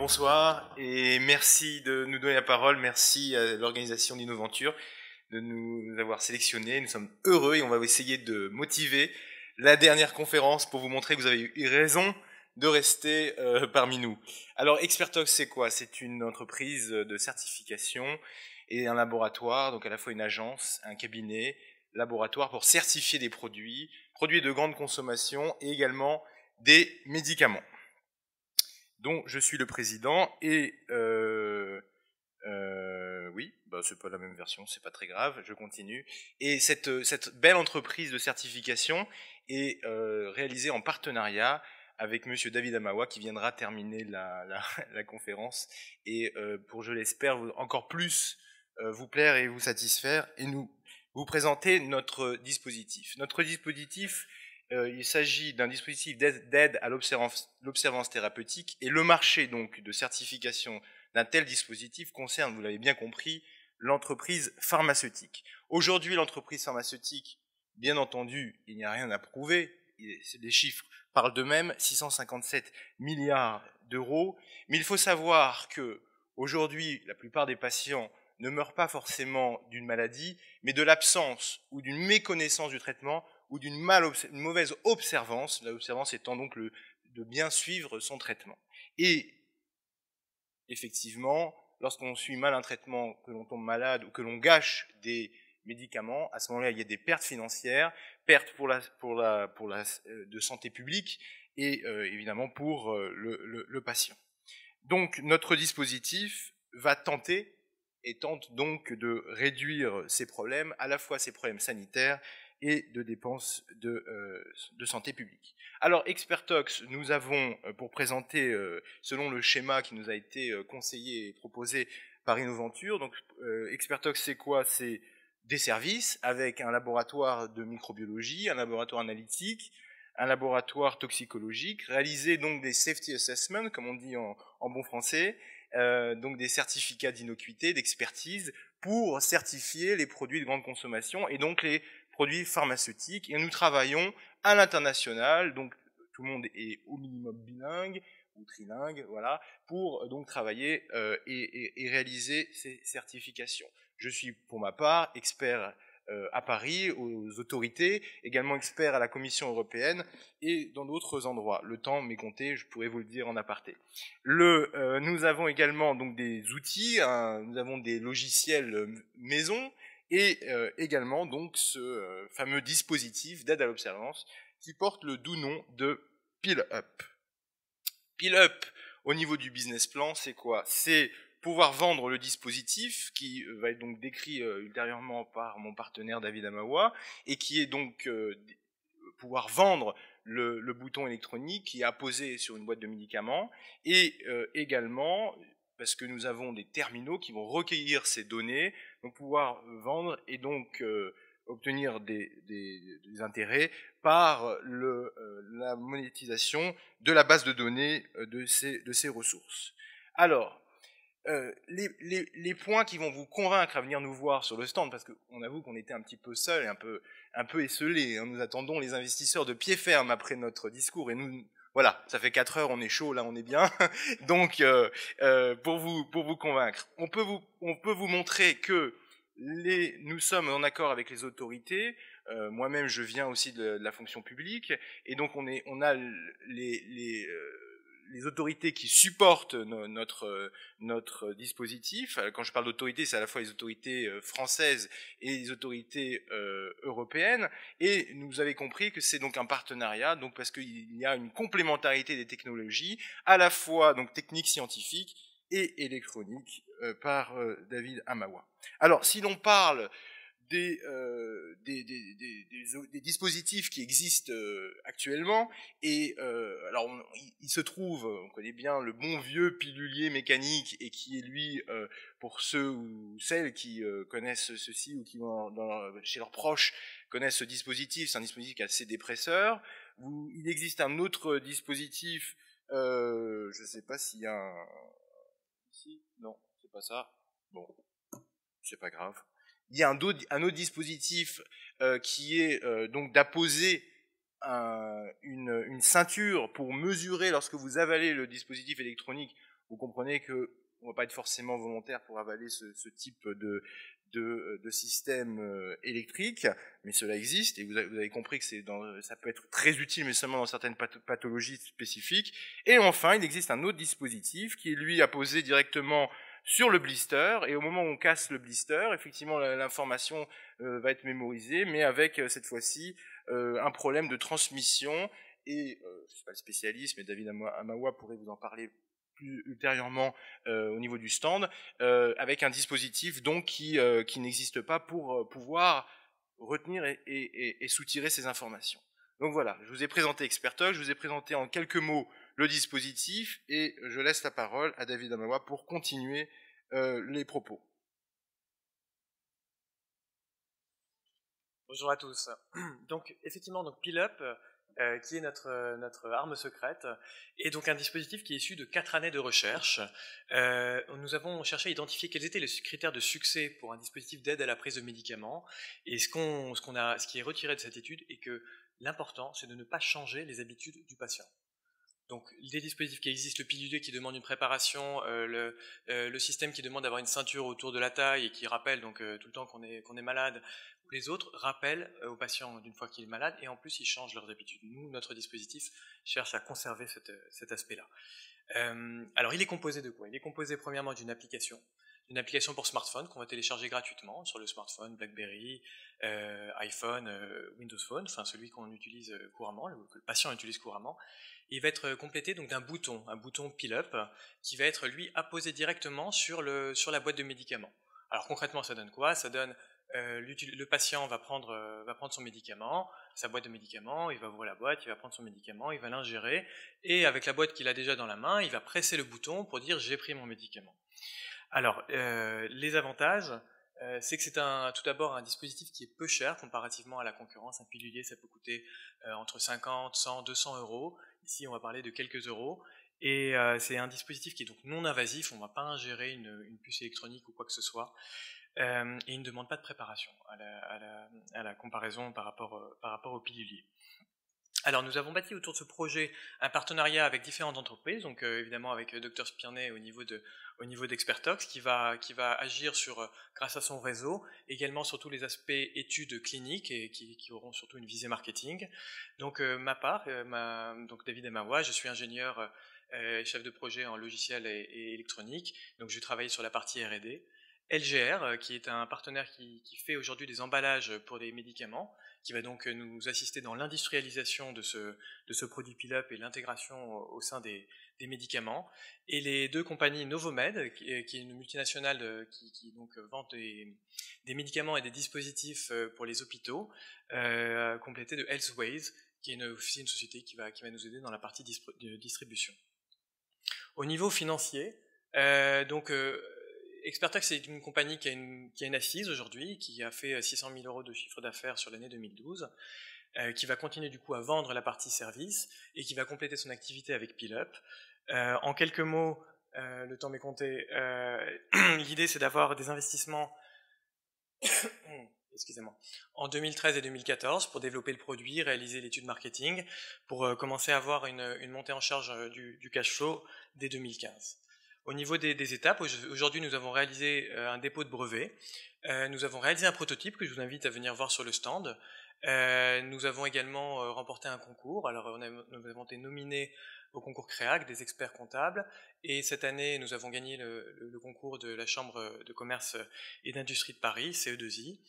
bonsoir et merci de nous donner la parole. Merci à l'organisation d'Innoventure de nous avoir sélectionnés. Nous sommes heureux et on va essayer de motiver la dernière conférence pour vous montrer que vous avez eu raison de rester parmi nous. Alors, Expertox, c'est quoi? C'est une entreprise de certification et un laboratoire, donc à la fois une agence, un cabinet, laboratoire pour certifier des produits de grande consommation et également des médicaments, dont je suis le président. Et oui, bah c'est pas la même version, c'est pas très grave, je continue. Et cette belle entreprise de certification est réalisée en partenariat avec Monsieur David Amawa, qui viendra terminer la conférence et pour, je l'espère, encore plus vous plaire et vous satisfaire et nous vous présenter notre dispositif. Notre dispositif, il s'agit d'un dispositif d'aide à l'observance thérapeutique, et le marché donc de certification d'un tel dispositif concerne, vous l'avez bien compris, l'entreprise pharmaceutique. Aujourd'hui, l'entreprise pharmaceutique, bien entendu, il n'y a rien à prouver, les chiffres parlent d'eux-mêmes, 657 milliards d'euros, mais il faut savoir que aujourd'hui, la plupart des patients ne meurent pas forcément d'une maladie, mais de l'absence ou d'une méconnaissance du traitement ou d'une mauvaise observance, l'observance étant donc de bien suivre son traitement. Et effectivement, lorsqu'on suit mal un traitement, que l'on tombe malade ou que l'on gâche des médicaments, à ce moment-là, il y a des pertes financières, pertes de santé publique et évidemment pour le patient. Donc notre dispositif va tente donc de réduire ces problèmes, à la fois ces problèmes sanitaires et de dépenses de santé publique. Alors, Expertox, nous avons, pour présenter, selon le schéma qui nous a été conseillé et proposé par Innoventure, donc Expertox, c'est quoi? C'est des services avec un laboratoire de microbiologie, un laboratoire analytique, un laboratoire toxicologique, réaliser donc des safety assessments, comme on dit en bon français, donc des certificats d'innocuité, d'expertise, pour certifier les produits de grande consommation et donc les produits pharmaceutiques. Et nous travaillons à l'international, donc tout le monde est au minimum bilingue ou trilingue, voilà, pour donc travailler et réaliser ces certifications. Je suis pour ma part expert à Paris, aux autorités, également expert à la Commission européenne et dans d'autres endroits. Le temps m'est compté, je pourrais vous le dire en aparté. Nous avons également donc des outils, nous avons des logiciels maison et également donc ce fameux dispositif d'aide à l'observance qui porte le doux nom de PillUp. PillUp, au niveau du business plan, c'est quoi? C'est pouvoir vendre le dispositif qui va être donc décrit ultérieurement par mon partenaire David Amawa et qui est donc pouvoir vendre le bouton électronique qui est apposé sur une boîte de médicaments et également parce que nous avons des terminaux qui vont recueillir ces données, donc pouvoir vendre et donc obtenir des intérêts par la monétisation de la base de données de ces ressources. Alors, les points qui vont vous convaincre à venir nous voir sur le stand, parce qu'on avoue qu'on était un petit peu seul et un peu esselés, hein, nous attendons les investisseurs de pied ferme après notre discours, et nous, voilà, ça fait 4 heures, on est chaud, là on est bien, donc pour vous convaincre, on peut vous montrer que nous sommes en accord avec les autorités. Moi-même je viens aussi de la fonction publique, et donc on a les autorités qui supportent notre dispositif. Quand je parle d'autorités, c'est à la fois les autorités françaises et les autorités européennes. Et vous avez compris que c'est donc un partenariat, donc parce qu'il y a une complémentarité des technologies, à la fois donc technique scientifique et électronique par David Amawa. Alors, si l'on parle des dispositifs qui existent actuellement, et alors il se trouve, on connaît bien le bon vieux pilulier mécanique, et qui est lui, pour ceux ou celles qui connaissent ceci ou qui vont chez leurs proches connaissent ce dispositif, c'est un dispositif assez dépresseur. Il existe un autre dispositif, je ne sais pas s'il y a un... Ici, non, c'est pas ça. Bon, c'est pas grave. Il y a un autre dispositif qui est donc d'apposer une ceinture pour mesurer, lorsque vous avalez le dispositif électronique, vous comprenez qu'on ne va pas être forcément volontaire pour avaler ce type de système électrique, mais cela existe, et vous avez compris que ça peut être très utile, mais seulement dans certaines pathologies spécifiques. Et enfin, il existe un autre dispositif qui, lui, apposé directement sur le blister, et au moment où on casse le blister, effectivement, l'information va être mémorisée, mais avec, cette fois-ci, un problème de transmission, et je ne suis pas le spécialiste, mais David Amawa pourrait vous en parler plus ultérieurement au niveau du stand, avec un dispositif donc qui n'existe pas pour pouvoir retenir et soutirer ces informations. Donc voilà, je vous ai présenté Expertog, je vous ai présenté en quelques mots le dispositif, et je laisse la parole à David Amawa pour continuer les propos. Bonjour à tous. Donc effectivement, PillUp, qui est notre arme secrète, est donc un dispositif qui est issu de 4 années de recherche. Nous avons cherché à identifier quels étaient les critères de succès pour un dispositif d'aide à la prise de médicaments, et ce qui est retiré de cette étude est que l'important, c'est de ne pas changer les habitudes du patient. Donc les dispositifs qui existent, le pilule qui demande une préparation, le système qui demande d'avoir une ceinture autour de la taille et qui rappelle donc tout le temps qu'on est malade, ou les autres rappellent aux patients d'une fois qu'il est malade, et en plus ils changent leurs habitudes. Nous, notre dispositif cherche à conserver cet aspect-là. Alors il est composé de quoi? Il est composé premièrement d'une application pour smartphone qu'on va télécharger gratuitement sur le smartphone, BlackBerry, iPhone, Windows Phone, enfin celui qu'on utilise couramment, que le patient utilise couramment. Il va être complété donc d'un bouton, un bouton PillUp, qui va être lui apposé directement sur la boîte de médicaments. Alors concrètement, ça donne quoi? Ça donne le patient va prendre son médicament, sa boîte de médicaments, il va ouvrir la boîte, il va prendre son médicament, il va l'ingérer, et avec la boîte qu'il a déjà dans la main, il va presser le bouton pour dire j'ai pris mon médicament. Alors, les avantages, c'est que c'est tout d'abord un dispositif qui est peu cher comparativement à la concurrence. Un pilulier, ça peut coûter entre 50, 100, 200 euros. Ici, on va parler de quelques euros. Et c'est un dispositif qui est donc non invasif, on ne va pas ingérer une puce électronique ou quoi que ce soit. Et il ne demande pas de préparation à la comparaison par rapport au pilulier. Alors nous avons bâti autour de ce projet un partenariat avec différentes entreprises, donc évidemment avec Dr Spirney au niveau d'Expertox, qui va agir grâce à son réseau, également sur tous les aspects études cliniques et qui auront surtout une visée marketing. Donc donc David Amawa, je suis ingénieur chef de projet en logiciel et électronique, donc je travaille sur la partie R&D. LGR, qui est un partenaire qui fait aujourd'hui des emballages pour des médicaments, qui va donc nous assister dans l'industrialisation de ce produit PillUp et l'intégration au sein des médicaments. Et les deux compagnies Novomed, qui est une multinationale qui donc vend des médicaments et des dispositifs pour les hôpitaux, complétée de Healthways, qui est aussi une société qui va nous aider dans la partie de distribution. Au niveau financier, Expertox, c'est une compagnie qui a une assise aujourd'hui, qui a fait 600 000 euros de chiffre d'affaires sur l'année 2012, qui va continuer du coup à vendre la partie service et qui va compléter son activité avec PillUp. En quelques mots, le temps m'est compté, l'idée c'est d'avoir des investissements excusez-moi, en 2013 et 2014 pour développer le produit, réaliser l'étude marketing, pour commencer à avoir une montée en charge du cash flow dès 2015. Au niveau des étapes, aujourd'hui nous avons réalisé un dépôt de brevet, nous avons réalisé un prototype que je vous invite à venir voir sur le stand, nous avons également remporté un concours, alors nous avons été nominés au concours CREAC des experts comptables, et cette année nous avons gagné le concours de la Chambre de commerce et d'industrie de Paris, CE2I.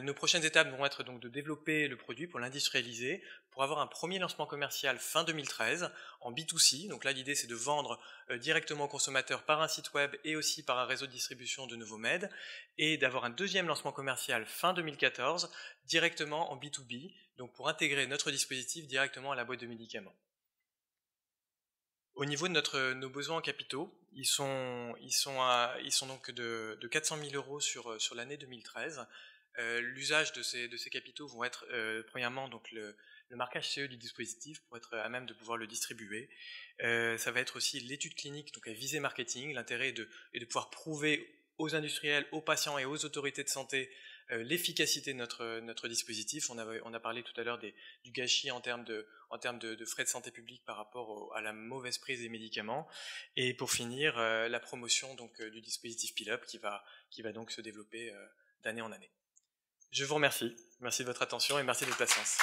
Nos prochaines étapes vont être donc de développer le produit pour l'industrialiser, pour avoir un premier lancement commercial fin 2013 en B2C. Donc là, l'idée, c'est de vendre directement aux consommateurs par un site web et aussi par un réseau de distribution de Novomed, et d'avoir un deuxième lancement commercial fin 2014 directement en B2B, donc pour intégrer notre dispositif directement à la boîte de médicaments. Au niveau de nos besoins en capitaux, ils sont donc de 400 000 euros sur l'année 2013. L'usage de ces capitaux vont être premièrement donc le marquage CE du dispositif pour être à même de pouvoir le distribuer. Ça va être aussi l'étude clinique donc à visée marketing. L'intérêt est de pouvoir prouver aux industriels, aux patients et aux autorités de santé l'efficacité de notre dispositif. On a parlé tout à l'heure du gâchis en termes de frais de santé publique par rapport à la mauvaise prise des médicaments. Et pour finir, la promotion donc, du dispositif PIL-UP qui va donc se développer d'année en année. Je vous remercie. Merci de votre attention et merci de votre patience.